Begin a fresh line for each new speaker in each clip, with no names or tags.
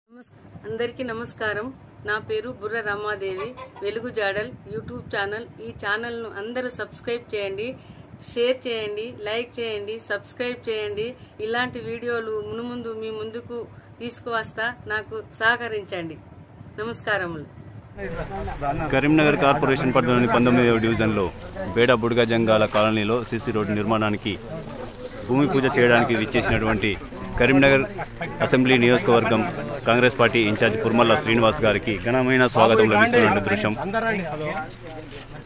అందరికీ నమస్కారం. నా పేరు బుర్ర రామాదేవి. వెలుగు జాడల్ యూట్యూబ్ ఛానల్. ఈ ఛానల్ ను అందరూ సబ్స్క్రైబ్ చేయండి, షేర్ చేయండి, లైక్ చేయండి, సబ్స్క్రైబ్ చేయండి. ఇలాంటి వీడియోలు మునుముందు మీ ముందుకు తీసుకువస్తా. నాకు సహకరించండి. నమస్కారములు.
కరీంనగర్ కార్పొరేషన్ పరిధిలోని 19వ డివిజన్లో బేడ బుడ్గ జంగాల కాలనీలో సిసి రోడ్డు నిర్మాణానికి భూమి పూజ చేయడానికి విచ్చేసినటువంటి కరీంనగర్ అసెంబ్లీ నియోజకవర్గం కాంగ్రెస్ పార్టీ ఇన్ఛార్జ్ పుర్మల్ల శ్రీనివాస్ గారికి ఘనమైన స్వాగతం లభిస్తున్న దృశ్యం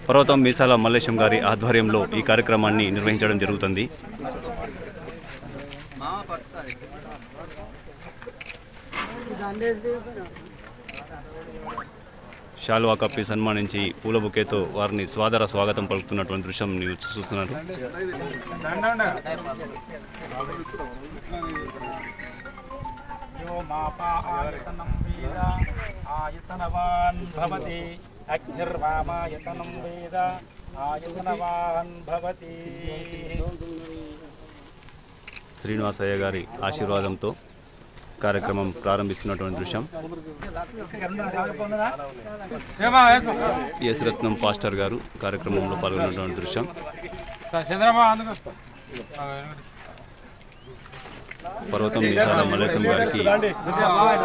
పర్వతం మీసాల మల్లేశం గారి ఆధ్వర్యంలో ఈ కార్యక్రమాన్ని నిర్వహించడం జరుగుతుంది. శాల్వా కప్పి సన్మానించి పూల బుకేతో వారిని స్వాదర స్వాగతం పలుకుతున్నటువంటి దృశ్యం మీరు చూస్తున్నారు. శ్రీనివాసయ్య గారి ఆశీర్వాదంతో కార్యక్రమం ప్రారంభిస్తున్నటువంటి దృశ్యం. ఎస్ రత్నం పాస్టర్ గారు కార్యక్రమంలో పాల్గొన్నటువంటి దృశ్యం. పర్వతం మీసాల మల్లేశం గారికి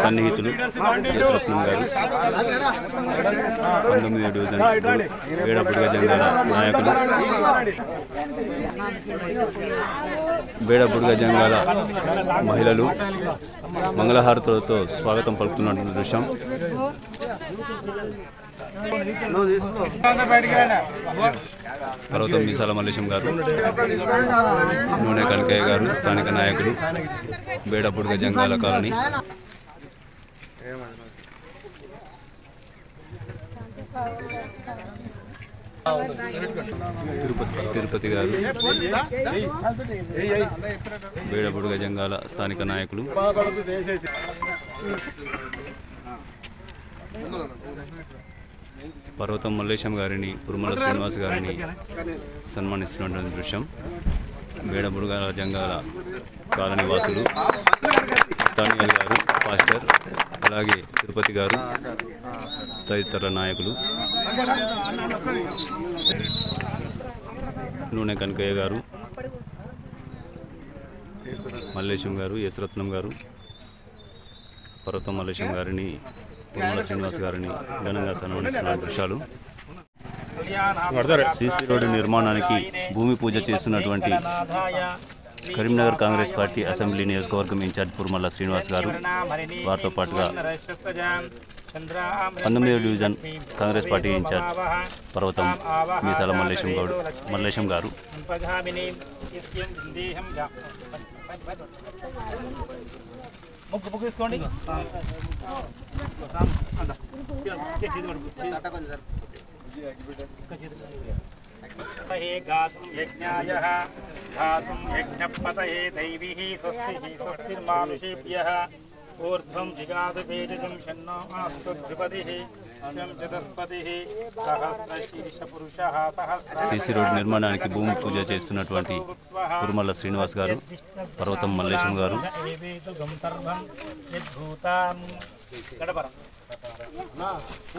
సన్నిహితులు ఎస్ రత్నం గారు, 19వ డివిజన్ బేడ బుడ్గ జంగాల నాయకులు, బేడ బుడ్గ జంగాల మహిళలు మంగళహారతులతో స్వాగతం పలుకుతున్నటువంటి దృశ్యం. పర్వతం మీసాల మల్లేశం గారు, నూనె కనకయ్య గారు స్థానిక నాయకులు, బేడ బుడ్గ జంగాల కాలనీ. తిరుపతి గారు, బేడ బుడ్గ జంగాల స్థానిక నాయకులు. పర్వతం మల్లేశం గారిని, పుర్మల శ్రీనివాస్ గారిని సన్మానిస్తున్నటువంటి దృశ్యం. బేడ బుడ్గ జంగాల కాలనీ వాసులు, తానియల్ గారు పాస్టర్, అలాగే తిరుపతి గారు తదితర నాయకులు, నూనె కనకయ్య గారు, మల్లేశం గారు, ఎస్ రత్నం గారు, పర్వతం మల్లేశం గారిని, పుర్మల శ్రీనివాస్ గారిని ఘనంగా సన్మానిస్తున్న దృశ్యాలు. సిసి రోడ్డు నిర్మాణానికి భూమి పూజ చేస్తున్నటువంటి కరీంనగర్ కాంగ్రెస్ పార్టీ అసెంబ్లీ నియోజకవర్గం ఇన్ఛార్జ్ పుర్మల్ల శ్రీనివాస్ గారు, వారితో పాటుగా 19వ డివిజన్ కాంగ్రెస్ పార్టీ ఇన్ఛార్జ్ పర్వతం మీసాల మల్లేశం గారు,
ఊర్ధ్వం జిగాదు బీజం షన్నో ఆస్తు ద్విపదిః చతుస్పదిః సహస్రశీర్ష పురుషః సహస్ర.
సిసి రోడ్డు నిర్మాణానికి భూమి పూజ చేస్తున్నటువంటి పుర్మల్ల శ్రీనివాస్ గారు, పర్వతం మల్లేశం గారు,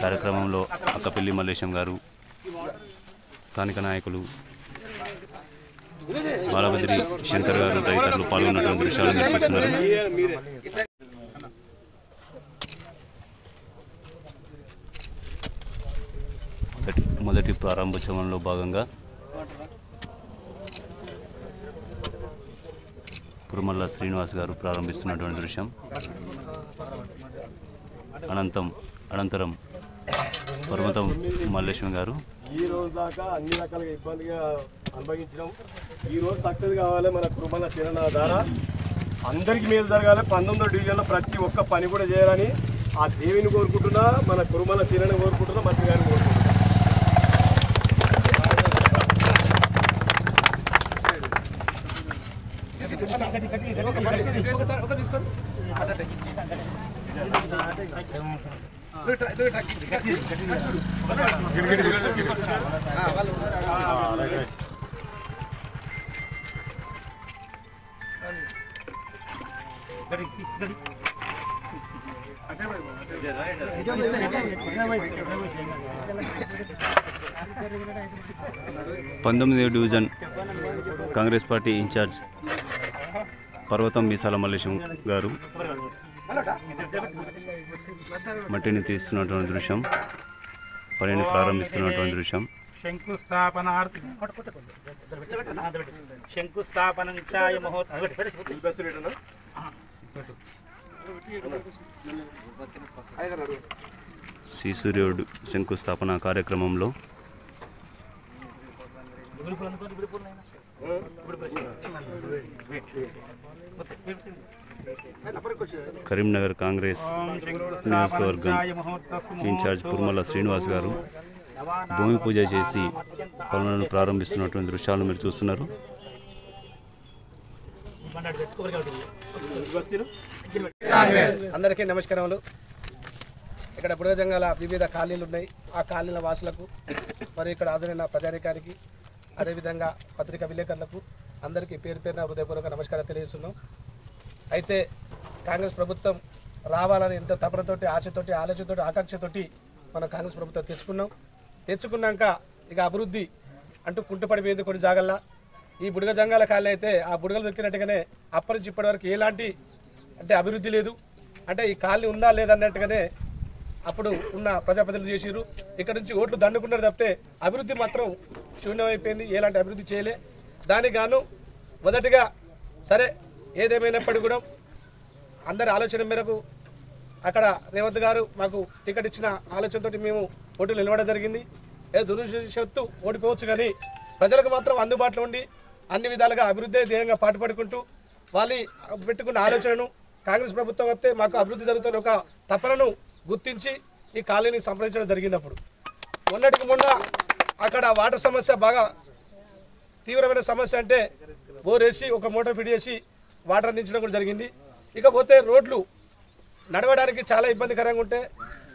కార్యక్రమంలో అక్కపెల్లి మల్లేశం గారు, స్థానిక నాయకులు బాలబద్రి శంకర్ గారు తదితరులు పాల్గొన్నటువంటి దృశ్యాలు నిర్వహిస్తున్నారు. మొదటి ప్రారంభోత్సవంలో భాగంగా పుర్మల్ల శ్రీనివాస్ గారు ప్రారంభిస్తున్నటువంటి దృశ్యం. అనంతరం పర్వతం మల్లేశం గారు,
ఈ రోజు దాకా అన్ని రకాలుగా ఇబ్బందిగా అనుభవించినాం. ఈ రోజు సక్సెస్ కావాలి మన పుర్మల్ల సేన ద్వారా అందరికీ మేలు జరగాలి. 19వ డివిజన్లో ప్రతి ఒక్క పని కూడా చేయాలని ఆ దేవిని కోరుకుంటున్నా, మన పుర్మల్ల సేనని కోరుకుంటున్నా, మంత్రి గారిని కోరుకుంటున్నా.
పంతొమ్మిదవ డివిజన్ కాంగ్రెస్ పార్టీ ఇన్ఛార్జ్ పర్వతం మీసాల మల్లేశం గారు మట్టిని తీస్తున్నటువంటి దృశ్యం, పనిని ప్రారంభిస్తున్నటువంటి దృశ్యం. సిసి రోడ్ శంకుస్థాపన కార్యక్రమంలో కరీంనగర్ కాంగ్రెస్ నియోజకవర్గం ఇన్ఛార్జ్ పుర్మల శ్రీనివాస్ గారు భూమి పూజ చేసి పనులను ప్రారంభిస్తున్నటువంటి దృశ్యాలను మీరు చూస్తున్నారు.
అందరికీ నమస్కారములు. ఇక్కడ బుడగజంగాల వివిధ కాలనీలు ఉన్నాయి. ఆ కాలనీల వాసులకు మరియు ఇక్కడ హాజరైన ప్రజానికానికి అదేవిధంగా పత్రికా విలేకరులకు అందరికీ పేరు పేరున హృదయపూర్వక నమస్కారం తెలియజేస్తున్నాం. అయితే కాంగ్రెస్ ప్రభుత్వం రావాలని ఎంతో తపనతోటి, ఆశతోటి, ఆలోచనతోటి, ఆకాంక్షతోటి మనం కాంగ్రెస్ ప్రభుత్వం తెచ్చుకున్నాక ఇక అభివృద్ధి అంటూ కుంటుపడిపోయింది కొన్ని జాగల్లా. ఈ బుడగజంగాల కాలనీ అయితే ఆ బుడగలు దొరికినట్టుగానే అప్పటి నుంచి ఇప్పటి వరకు ఎలాంటి అంటే అభివృద్ధి లేదు. అంటే ఈ కాలనీ ఉందా లేదన్నట్టుగానే అప్పుడు ఉన్న ప్రజాప్రతినిధులు చేసిరు. ఇక్కడ నుంచి ఓట్లు దండుకున్నారు తప్పితే అభివృద్ధి మాత్రం శూన్యమైపోయింది. ఎలాంటి అభివృద్ధి చేయలే. దానికి గాను మొదటిగా సరే ఏదేమైనప్పటికీ కూడా అందరి ఆలోచన మేరకు అక్కడ రేవంత్ గారు మాకు టికెట్ ఇచ్చిన ఆలోచనతోటి మేము ఓట్లు నిలవడం జరిగింది. దురదృష్టవత్తు ఓడిపోవచ్చు కానీ ప్రజలకు మాత్రం అందుబాటులో ఉండి అన్ని విధాలుగా అభివృద్ధి ధ్యేయంగా పాటుపడుకుంటూ వాళ్ళు పెట్టుకున్న ఆలోచనను కాంగ్రెస్ ప్రభుత్వం వస్తే మాకు అభివృద్ధి జరుగుతున్న ఒక తపనను గుర్తించి ఈ కాలనీని సంప్రదించడం జరిగినప్పుడు మొన్నటికి మొన్న అక్కడ వాటర్ సమస్య బాగా తీవ్రమైన సమస్య. అంటే బోర్ వేసి ఒక మోటార్ ఫిట్ చేసి వాటర్ అందించడం కూడా జరిగింది. ఇకపోతే రోడ్లు నడవడానికి చాలా ఇబ్బందికరంగా ఉంటే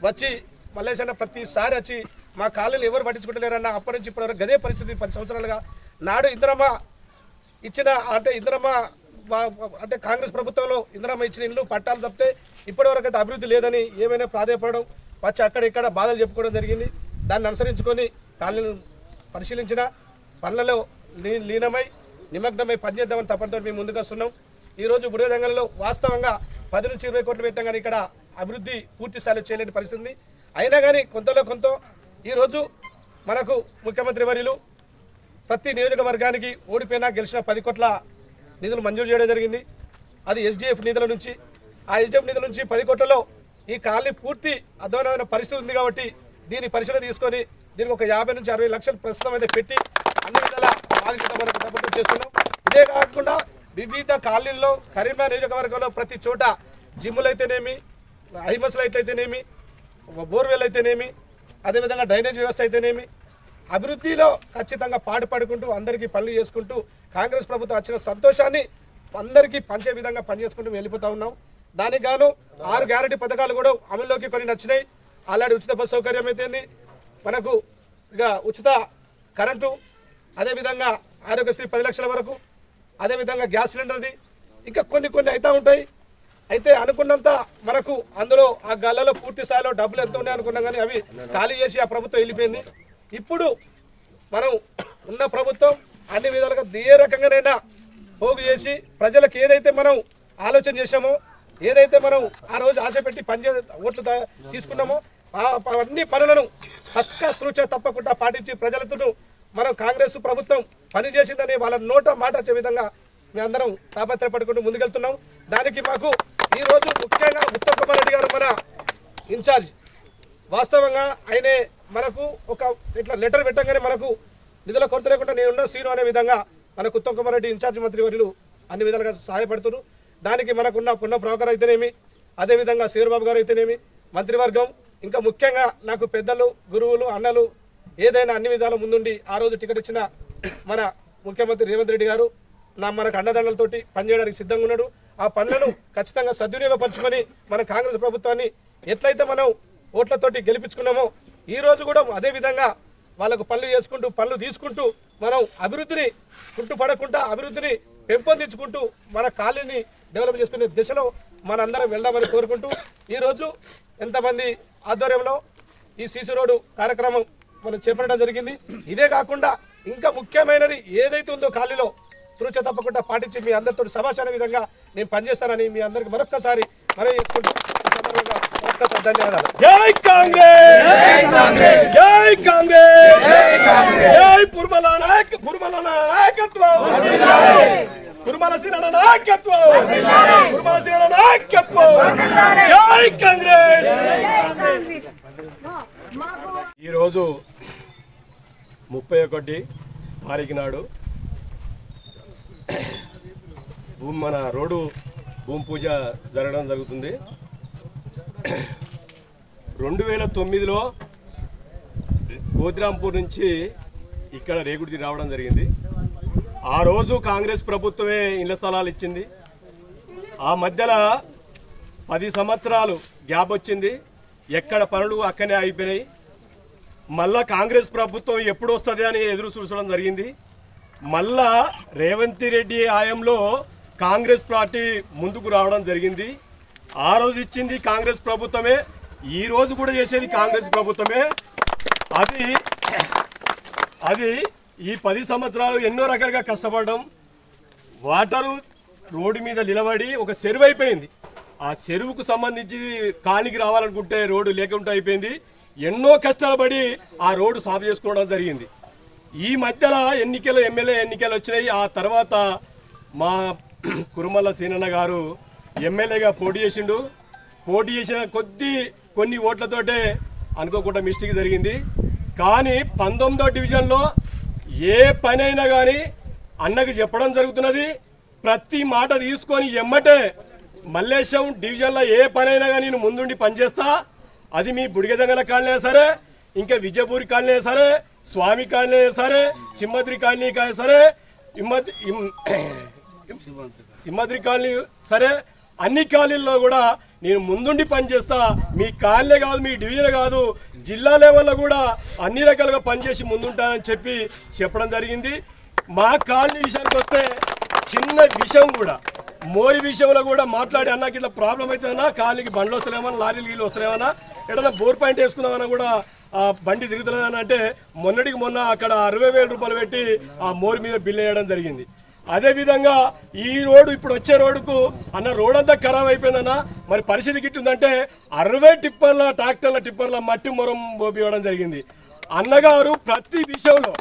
వచ్చి మల్లేశన్న ప్రతిసారి వచ్చి మా కాలనీలు ఎవరు పట్టించుకుంటలేరన్న అప్పటి నుంచి ఇప్పటివరకు గదే పరిస్థితి 10 సంవత్సరాలుగా. నాడు ఇందిరమ్మ ఇచ్చిన అంటే కాంగ్రెస్ ప్రభుత్వంలో ఇందిరమ్మ ఇచ్చిన ఇల్లు పట్టాలు తప్పితే ఇప్పటివరకు అయితే అభివృద్ధి లేదని ఏమైనా ప్రాధాయపడడం వచ్చి అక్కడ ఇక్కడ బాధలు చెప్పుకోవడం జరిగింది. దాన్ని అనుసరించుకొని కాలనీలు పరిశీలించిన పనులలో నిమగ్నమై పనిచేద్దామని తప్పనితో మేము ముందుకు వస్తున్నాం. ఈరోజు బుడగజంగంలో వాస్తవంగా 10 నుంచి 20 కోట్లు పెట్టాం కానీ ఇక్కడ అభివృద్ధి పూర్తి స్థాయిలో చేయలేని పరిస్థితి. అయినా కానీ కొంతలో కొంత ఈరోజు మనకు ముఖ్యమంత్రి వర్యులు ప్రతి నియోజకవర్గానికి ఓడిపోయినా గెలిచిన 10 కోట్ల నిధులు మంజూరు చేయడం జరిగింది. అది ఎస్డిఎఫ్ నిధుల నుంచి. ఆ ఎస్డిఎఫ్ నిధుల నుంచి 10 కోట్లలో ఈ కాలనీ పూర్తి అధ్వానమైన పరిస్థితి ఉంది కాబట్టి దీన్ని పరిశీలన తీసుకొని దీనికి ఒక 50 నుంచి 60 లక్షలు ప్రస్తుతం అయితే పెట్టి అన్ని విధాల బాధ్యత మనకు తప్పట్టు చేస్తున్నాం. ఇదే కాకుండా వివిధ కాలనీల్లో కరీంనగర్ నియోజకవర్గంలో ప్రతి చోట జిమ్ములు అయితేనేమి, హైమస్ లైట్లు అయితేనేమి, బోర్వెల్ అయితేనేమి, అదేవిధంగా డ్రైనేజ్ వ్యవస్థ అయితేనేమి అభివృద్ధిలో ఖచ్చితంగా పాటుపడుకుంటూ అందరికీ పనులు చేసుకుంటూ కాంగ్రెస్ ప్రభుత్వం వచ్చిన సంతోషాన్ని అందరికీ పంచే విధంగా పనిచేసుకుంటూ వెళ్ళిపోతూ ఉన్నాం. దానికి గాను 6 గ్యారెంటీ పథకాలు కూడా అమల్లోకి కొన్ని నచ్చినాయి. ఆల్రెడీ ఉచిత బస్సు సౌకర్యం అయితేంది, మనకు ఇక ఉచిత కరెంటు, అదేవిధంగా ఆరోగ్యశ్రీ 10 లక్షల వరకు, అదేవిధంగా గ్యాస్ సిలిండర్ది ఇంకా కొన్ని అవుతూ ఉంటాయి. అయితే అనుకున్నంత మనకు అందులో ఆ గల్లలో పూర్తి స్థాయిలో డబ్బులు ఎంత ఉన్నాయి అనుకున్నాం కానీ అవి ఖాళీ చేసి ఆ ప్రభుత్వం వెళ్ళిపోయింది. ఇప్పుడు మనం ఉన్న ప్రభుత్వం అన్ని విధాలుగా ఏ రకంగానైనా పోగు చేసి ప్రజలకు ఏదైతే మనం ఆలోచన చేసామో, ఏదైతే మనం ఆ రోజు ఆశ పెట్టి ఓట్లు తీసుకున్నామో అన్ని పనులను పక్కా తూచా తప్పకుండా పాటించి ప్రజలతో మనం కాంగ్రెస్ ప్రభుత్వం పనిచేసిందని వాళ్ళ నోట మాట వచ్చే విధంగా మేమందరం తాపత్రపడుకుంటూ ముందుకెళ్తున్నాం. దానికి మాకు ఈరోజు ముఖ్యంగా ఉత్తమ్ కుమార్ రెడ్డి గారు మన ఇన్ఛార్జ్. వాస్తవంగా ఆయనే మనకు ఒక ఇట్లా లెటర్ పెట్టగానే మనకు నిధుల కొరత లేకుండా నేనున్న సీను అనే విధంగా మనకు ఉత్తమ్ కుమార్ రెడ్డి ఇన్ఛార్జ్ మంత్రి వర్యులు అన్ని విధాలుగా సహాయపడుతున్నారు. దానికి మనకున్న పున్న ప్రభాకర్ అయితేనేమి, అదేవిధంగా శేర్బాబు గారు అయితేనేమి, మంత్రివర్గం, ఇంకా ముఖ్యంగా నాకు పెద్దలు, గురువులు, అన్నలు ఏదైనా అన్ని విధాల ముందుండి ఆ రోజు టికెట్ ఇచ్చిన మన ముఖ్యమంత్రి రేవంత్ రెడ్డి గారు మనకు అండదండలతోటి పనిచేయడానికి సిద్ధంగా ఉన్నాడు. ఆ పనులను ఖచ్చితంగా సద్వినియోగపరుచుకొని మన కాంగ్రెస్ ప్రభుత్వాన్ని ఎట్లయితే మనం ఓట్లతోటి గెలిపించుకున్నామో ఈ రోజు కూడా అదే విధంగా వాళ్ళకు పనులు చేసుకుంటూ పనులు తీసుకుంటూ మనం అభివృద్ధిని కుంటుపడకుండా అభివృద్ధిని పెంపొందించుకుంటూ మన కాలనీని డెవలప్ చేసుకునే దిశలో మనందరం వెళ్దామని కోరుకుంటూ ఈరోజు ఎంతమంది ఆధ్వర్యంలో ఈ సీసీ రోడ్డు కార్యక్రమం మనం చేపట్టడం జరిగింది. ఇదే కాకుండా ఇంకా ముఖ్యమైనది ఏదైతే ఉందో కాలనీలో తూచ తప్పకుండా పాటించి మీ అందరితో సమాచార విధంగా నేను పనిచేస్తానని మీ అందరికి మరొక్కసారి మనం చేసుకుంటూ మరొక్కసారి ధన్యవాదాలు.
జై కాంగ్రెస్, జై కాంగ్రెస్, జై పుర్మల నాయకత్వం, పుర్మల సీనన్న నాయకత్వం, పుర్మల సీనన్న నాయకత్వం, జై కాంగ్రెస్. ఈరోజు 31 తారీఖు నాడు మన రోడ్డు భూమి పూజ జరగడం జరుగుతుంది. 2009లో కోతిరాంపూర్ నుంచి ఇక్కడ రేగుడిది రావడం జరిగింది. ఆ రోజు కాంగ్రెస్ ప్రభుత్వమే ఇళ్ల స్థలాలు ఇచ్చింది. ఆ మధ్యలో 10 సంవత్సరాలు గ్యాప్ వచ్చింది. ఎక్కడ పనులు అక్కనే అయిపోయినాయి. మళ్ళా కాంగ్రెస్ ప్రభుత్వం ఎప్పుడు వస్తుంది అని ఎదురు చూసడం జరిగింది. మళ్ళా రేవంత్ రెడ్డి హయాంలో కాంగ్రెస్ పార్టీ ముందుకు రావడం జరిగింది. ఆ రోజు ఇచ్చింది కాంగ్రెస్ ప్రభుత్వమే, ఈ రోజు కూడా చేసేది కాంగ్రెస్ ప్రభుత్వమే. అది ఈ 10 సంవత్సరాలు ఎన్నో రకాలుగా కష్టపడడం, వాటరు రోడ్డు మీద నిలబడి ఒక చెరువు అయిపోయింది. ఆ చెరువుకు సంబంధించి కానికి రావాలనుకుంటే రోడ్డు లేకుండా అయిపోయింది. ఎన్నో కష్టాలు పడి ఆ రోడ్డు సాగు చేసుకోవడం జరిగింది. ఈ మధ్యలో ఎమ్మెల్యే ఎన్నికలు వచ్చినాయి. ఆ తర్వాత మా కురుమల్ల సీనన్న గారు ఎమ్మెల్యేగా పోటీ చేసిండు. పోటీ చేసిన కొన్ని ఓట్లతోటే అనుకోకుండా మిస్టేక్ జరిగింది. కానీ 19వ డివిజన్లో ఏ పని అయినా కానీ అన్నకు చెప్పడం జరుగుతున్నది. ప్రతి మాట తీసుకొని ఎమ్మటే మల్లేశం డివిజన్లో ఏ పని అయినా కానీ నేను ముందుండి పనిచేస్తా. అది మీ బుడిగెదంగల కాలనీ సరే, ఇంకా విజయపూరి కాలనీ సరే, స్వామి కాలనీ సరే, సింహద్రి కాలనీ సరే, సింహద్రి కాలనీ సరే, అన్ని కాలనీల్లో కూడా నేను ముందుండి పనిచేస్తా. మీ కాలనీ కాదు, మీ డివిజన్ కాదు, జిల్లా లెవెల్లో కూడా అన్ని రకాలుగా పనిచేసి ముందుంటానని చెప్పడం జరిగింది. మా కాలనీ విషయానికి వస్తే చిన్న విషయం కూడా, మోరి విషయంలో కూడా మాట్లాడి అన్నకి ఇట్లా ప్రాబ్లం అవుతుందన్నా, కాలనీకి బండ్లు వస్తలేమన్నా, లారీలు గీళ్ళు వస్తలేమన్నా, ఏదైనా బోర్ పాయింట్ వేసుకుందామన్నా కూడా ఆ బండి తిరుగుతలేదని అంటే మొన్న అక్కడ 60,000 రూపాయలు పెట్టి ఆ మోరి మీద బిల్లు వేయడం జరిగింది. అదేవిధంగా ఈ రోడ్డు ఇప్పుడు వచ్చే రోడ్డుకు అన్న రోడ్ అంతా ఖరాబ్ అయిపోయిందన్న, మరి పరిస్థితి గిట్టుందంటే 60 ట్రాక్టర్ల టిప్పర్ల మట్టి మొరం పోపివ్వడం జరిగింది. అన్నగారు ప్రతి విషయంలో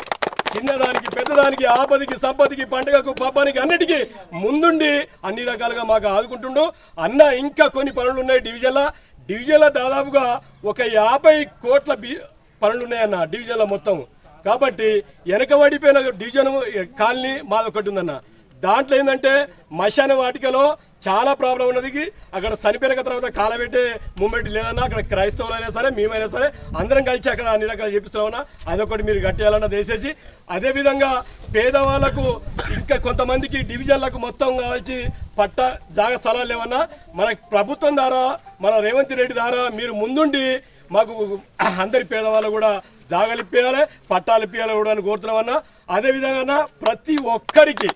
చిన్నదానికి పెద్దదానికి ఆపదికి సంపదికి పండుగకు పాపానికి అన్నిటికీ ముందుండి అన్ని రకాలుగా మాకు ఆదుకుంటుండు. అన్న ఇంకా కొన్ని పనులు ఉన్నాయి డివిజన్లో దాదాపుగా ఒక 50 కోట్ల పనులు ఉన్నాయన్న డివిజన్లో మొత్తం. కాబట్టి వెనకబడిపోయిన డివిజన్ కాలనీ మాదొకటి ఉందన్న. దాంట్లో ఏంటంటే మశాన వాటికలో చాలా ప్రాబ్లం ఉన్నది. అక్కడ చనిపోయిన తర్వాత కాలబెట్టే మూమెంట్ లేదన్నా. అక్కడ క్రైస్తవులైనా సరే, మేమైనా సరే అందరం కలిసి అక్కడ అన్ని రకాలు చేపిస్తున్నామన్నా. అదొకటి మీరు గట్టేయాలన్నా దయచేసి. అదేవిధంగా పేదవాళ్లకు ఇంకా కొంతమందికి డివిజన్లకు మొత్తం కావాల్సి జాగ స్థలాలు లేవన్నా. మన ప్రభుత్వం ద్వారా, మన రేవంత్ రెడ్డి ద్వారా మీరు ముందుండి మాకు అందరి పేదవాళ్ళు కూడా జాగాలు ఇప్పించాలి, పట్టాలు ఇప్పించాలి కూడా అని కోరుతున్నామన్నా. అదేవిధంగా ప్రతి ఒక్కరికి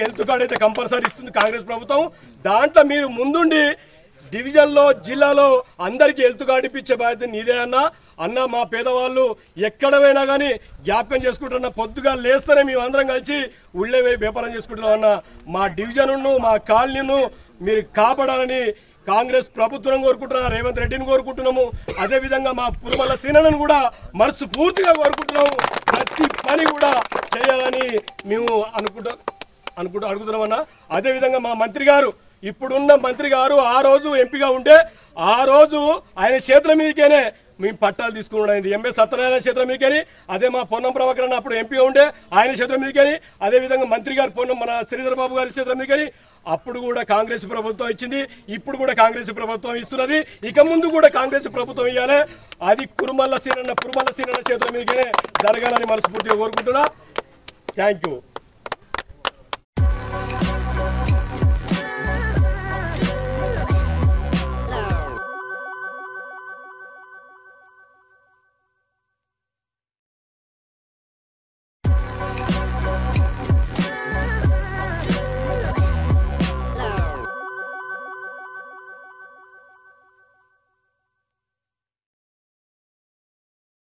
హెల్త్ కార్డు అయితే కంపల్సరీ ఇస్తుంది కాంగ్రెస్ ప్రభుత్వం. దాంట్లో మీరు ముందుండి డివిజన్లో జిల్లాలో అందరికీ హెల్త్ కార్డు ఇప్పించే బాధ్యత నీదే అన్న. మా పేదవాళ్ళు ఎక్కడ పోయినా కానీ జ్ఞాపకం చేసుకుంటున్న, పొద్దుగా లేస్తేనే మేము అందరం కలిసి ఉళ్ళే వ్యాపారం చేసుకుంటున్నాం అన్న. మా డివిజన్ను, మా కాలనీను మీరు కాపాడాలని కాంగ్రెస్ ప్రభుత్వం కోరుకుంటున్నా, రేవంత్ రెడ్డిని కోరుకుంటున్నాము. అదేవిధంగా మా పురుమల సీనను కూడా మనసు పూర్తిగా కోరుకుంటున్నాము. ప్రతి పని కూడా చేయాలని మేము అడుగుతున్నామన్నా. అదేవిధంగా మా మంత్రి గారు, ఇప్పుడున్న మంత్రి గారు ఆ రోజు ఎంపీగా ఉంటే ఆ రోజు ఆయన చేతుల మీదకేనే మేము పట్టాలు తీసుకున్నాం. ఎంఎస్ సత్యనారాయణ చేతుల మీదకని, అదే మా పొన్నం ప్రభాకరన్ అప్పుడు ఎంపీగా ఉండే ఆయన చేతుల మీదకని, అదేవిధంగా మంత్రి గారు మన శ్రీధర్ బాబు గారి చేతుల మీదకని అప్పుడు కూడా కాంగ్రెస్ ప్రభుత్వం ఇచ్చింది. ఇప్పుడు కూడా కాంగ్రెస్ ప్రభుత్వం ఇస్తున్నది. ఇక ముందు కూడా కాంగ్రెస్ ప్రభుత్వం ఇవ్వాలి. అది పురుమల్ల సీనన్న చేతుల మీదకనే జరగాలని మనస్ఫూర్తిగా కోరుకుంటున్నా. Thank you.